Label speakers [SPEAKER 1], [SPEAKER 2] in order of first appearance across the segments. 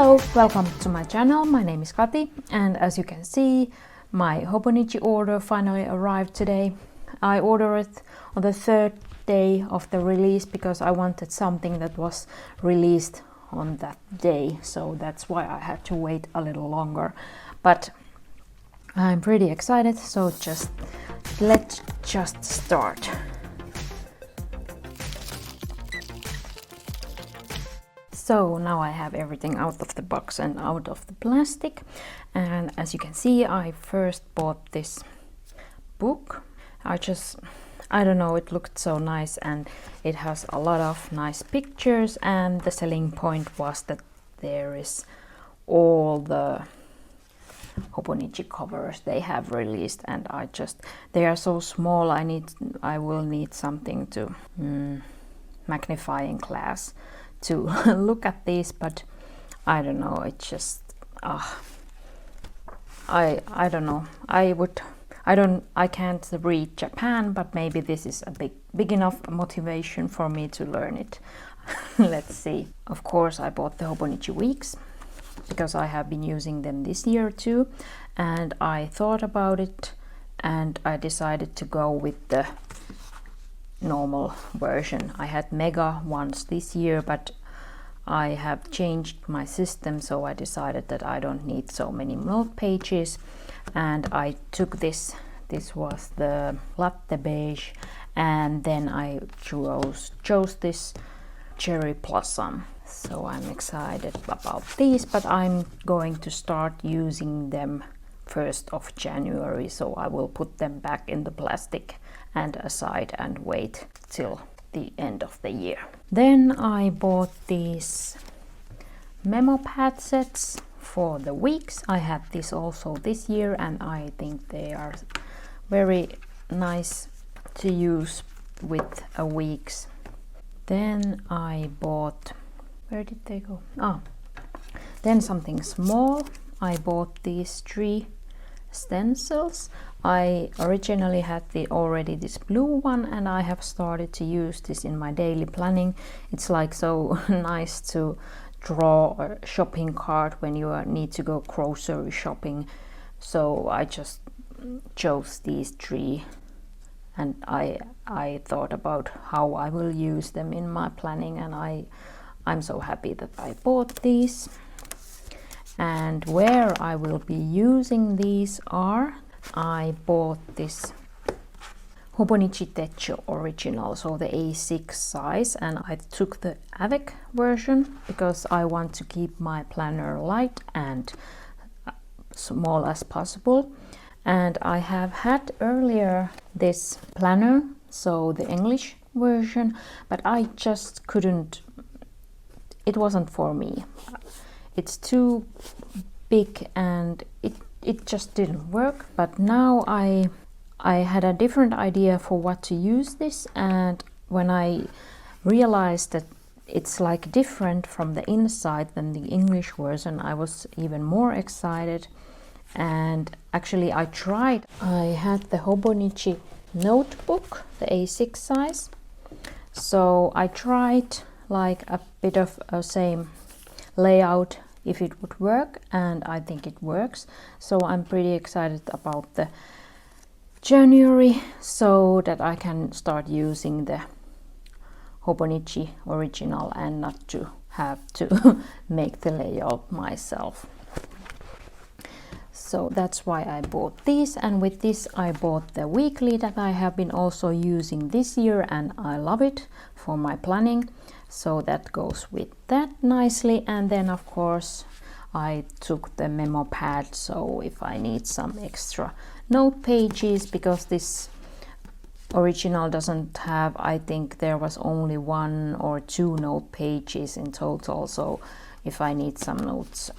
[SPEAKER 1] Hello, welcome to my channel. My name is Kati, and as you can see, my Hobonichi order finally arrived today. I ordered it on the third day of the release because I wanted something that was released on that day, so that's why I had to wait a little longer. But I'm pretty excited, so let's just start. So now I have everything out of the box and out of the plastic, and as you can see, I first bought this book. I don't know, it looked so nice and it has a lot of nice pictures, and the selling point was that there is all the Hobonichi covers they have released, and they are so small. I will need something to magnifying glass to look at these, but I don't know, it just I don't know. I can't read Japan, but maybe this is a big enough motivation for me to learn it. Let's see. Of course, I bought the Hobonichi Weeks because I have been using them this year too, and I thought about it and I decided to go with the normal version. I had mega ones this year, but I have changed my system, so I decided that I don't need so many note pages, and I took this was the Latte Beige, and then I chose this Cherry Blossom. So I'm excited about these, but I'm going to start using them 1st of January, so I will put them back in the plastic and aside and wait till the end of the year. Then I bought these memo pad sets for the weeks. I had this also this year, and I think they are very nice to use with a weeks. Then I bought, where did they go? Then something small. I bought these 3 stencils. I originally had already this blue one, and I have started to use this in my daily planning. It's like so nice to draw a shopping cart when you need to go grocery shopping. So I just chose these 3, and I thought about how I will use them in my planning, and I'm so happy that I bought these. And where I will be using these I bought this Hobonichi Techo original, so the A6 size, and I took the Avec version because I want to keep my planner light and small as possible. And I have had earlier this planner, so the English version, but I just couldn't, it wasn't for me. It's too big and it just didn't work. But now I had a different idea for what to use this, and when I realized that it's like different from the inside than the English version, I was even more excited. And actually I had the Hobonichi notebook, the A6 size, so I tried like a bit of a same layout if it would work, and I think it works. So I'm pretty excited about the January, so that I can start using the Hobonichi original and not to have to make the layout myself. So that's why I bought these, and with this I bought the weekly that I have been also using this year, and I love it for my planning. So that goes with that nicely. And then of course I took the memo pad, so if I need some extra note pages, because this original doesn't have, I think there was only 1 or 2 note pages in total, so if I need some notes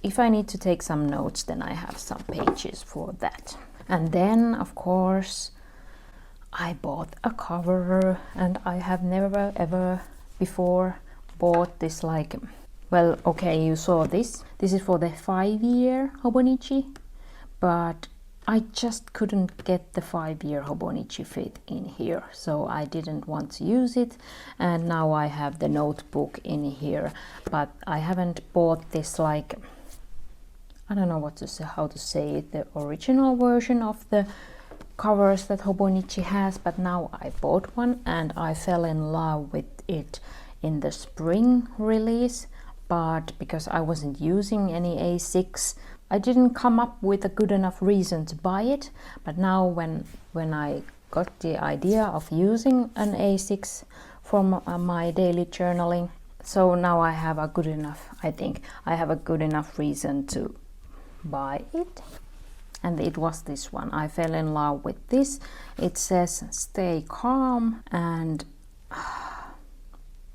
[SPEAKER 1] if I need to take some notes, then I have some pages for that. And then of course I bought a cover, and I have never ever before bought this, like, well, okay, you saw this is for the 5-year Hobonichi, but I just couldn't get the 5-year Hobonichi fit in here, so I didn't want to use it, and now I have the notebook in here, but I haven't bought this, like, I don't know how to say it, the original version of the covers that Hobonichi has, but now I bought one and I fell in love with it in the spring release, but because I wasn't using any A6, I didn't come up with a good enough reason to buy it. But now when I got the idea of using an A6 for my daily journaling, so now I have a good enough, I think I have a good enough reason to buy it. And it was this one. I fell in love with this. It says stay calm, and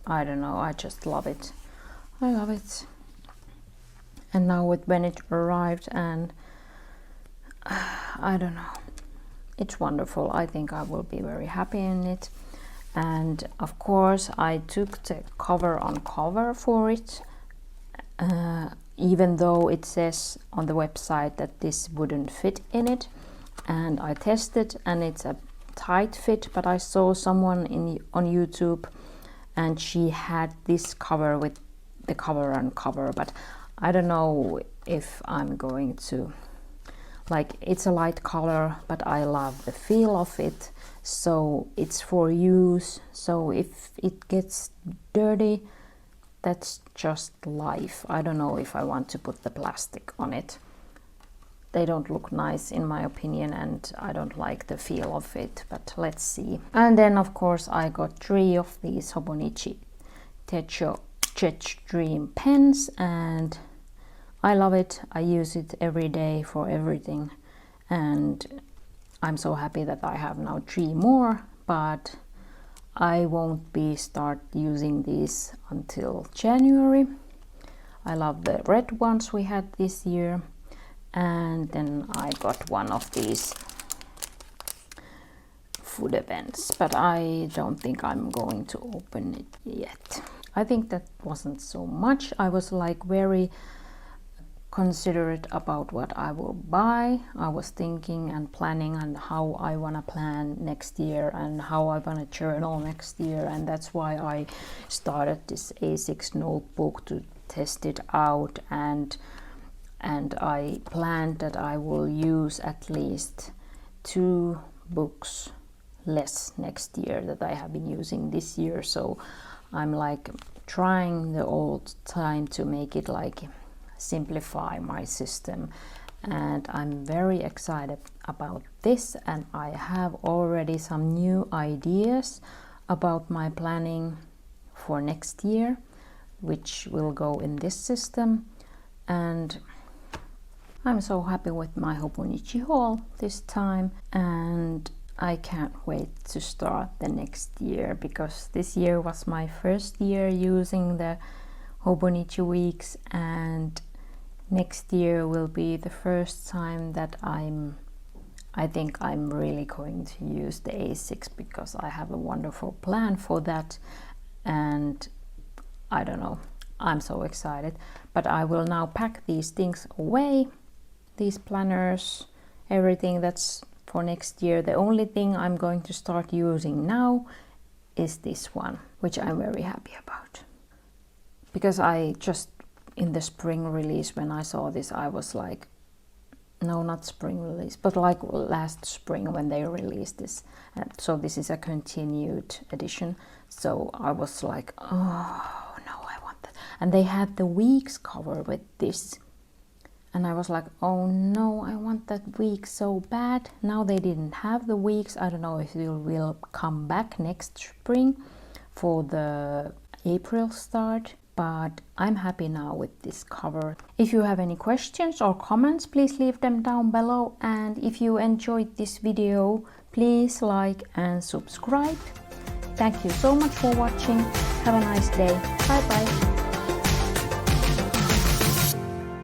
[SPEAKER 1] I don't know, I just love it. I love it. And now when it arrived, and I don't know, it's wonderful. I think I will be very happy in it. And of course I took the cover on cover for it, even though it says on the website that this wouldn't fit in it, and I tested and it's a tight fit. But I saw someone on YouTube and she had this cover with the cover on cover, but I don't know if I'm going to, like, it's a light color, but I love the feel of it, so it's for use. So if it gets dirty, that's just life. I don't know if I want to put the plastic on it. They don't look nice in my opinion, and I don't like the feel of it, but let's see. And then of course I got 3 of these Hobonichi Techo Jet Dream pens, and I love it. I use it every day for everything, and I'm so happy that I have now 3 more, but I won't start using these until January. I love the red ones we had this year, and then I got one of these food events, but I don't think I'm going to open it yet. I think that wasn't so much. I was like very considerate about what I will buy. I was thinking and planning on how I want to plan next year and how I want to journal next year, and that's why I started this A6 notebook to test it out, and I planned that I will use at least 2 books less next year that I have been using this year. So I'm like trying the old time to make it like simplify my system, and I'm very excited about this, and I have already some new ideas about my planning for next year, which will go in this system. And I'm so happy with my Hobonichi haul this time, and I can't wait to start the next year, because this year was my first year using the Hobonichi weeks, and next year will be the first time that I think I'm really going to use the A6, because I have a wonderful plan for that, and I don't know, I'm so excited. But I will now pack these things away, these planners, everything that's for next year. The only thing I'm going to start using now is this one, which I'm very happy about, because I just in the spring release, when I saw this, I was like, no, not spring release, but like last spring when they released this, and so this is a continued edition, so I was like, oh no, I want that. And they had the weeks cover with this, and I was like, oh no, I want that week so bad. Now they didn't have the weeks. I don't know if it will come back next spring for the April start, but I'm happy now with this cover. If you have any questions or comments, please leave them down below, and if you enjoyed this video, please like and subscribe. Thank you so much for watching. Have a nice day. Bye bye.